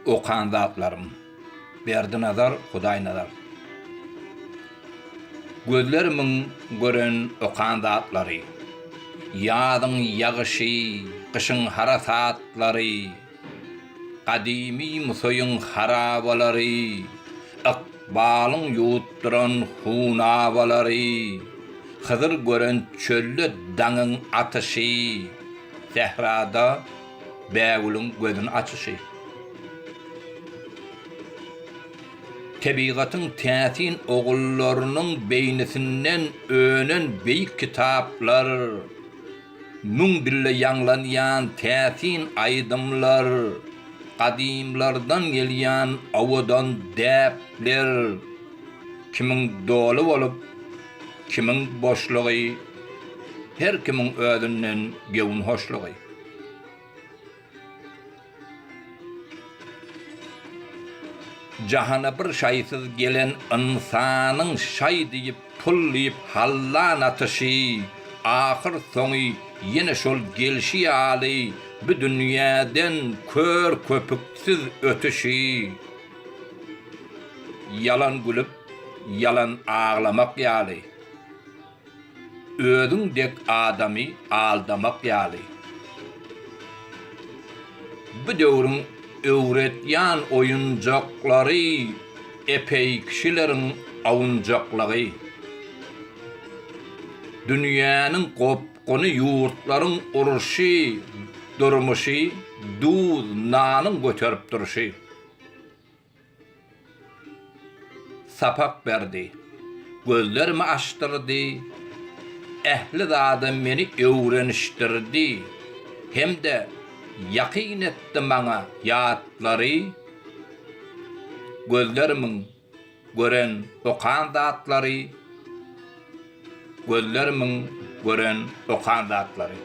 okan zatlarım. Berdi nazar, Hudaý nazar. Gözlerimin gören okan zatlary, ýazyň ýagyşy, kışyň harasatlary, kadimi musoyun harabalary, akbalyň ýutduran hunabalary, hyzyr gören çölle daňyň atyşy, sehrada bägülüň gözüni açyşy. Tebigatyň täsin ogullarynyň beýnisinden önen beýik kitaplar, nun bille ýanglanýan täsin aýdymlar, kadimlardan gelýän awadan däpler, kimiň doly bolup, kimiň boşlugy, her kimiň özünden gewün hoşlugy. Jahana bir şaýsyz gelen insanyň şaý diýip pullayıp hallan atyşy, ahir soňy ýene şol gelşi ýaly bu dünýäden kör köpüksiz ötüşi, yalan gülüp yalan ağlamak ýaly, özüň dek adamy aldamak ýaly. Bu döwrüň öwretýän oýunjaklary epey kişileriň awunjaklagy. Dünýäniň gopgony ýurtlaryň uruşy, durmuşy, duz nanyň göterip duruşy. Sapak berdi, gözlerimi açtyrdy, ähli zada meni öwrenişdirdi, hemde ýakyn etdi maňa ýatlary, gözlerimiň gören okan zatlary, gözlerimiň gören okan zatlary.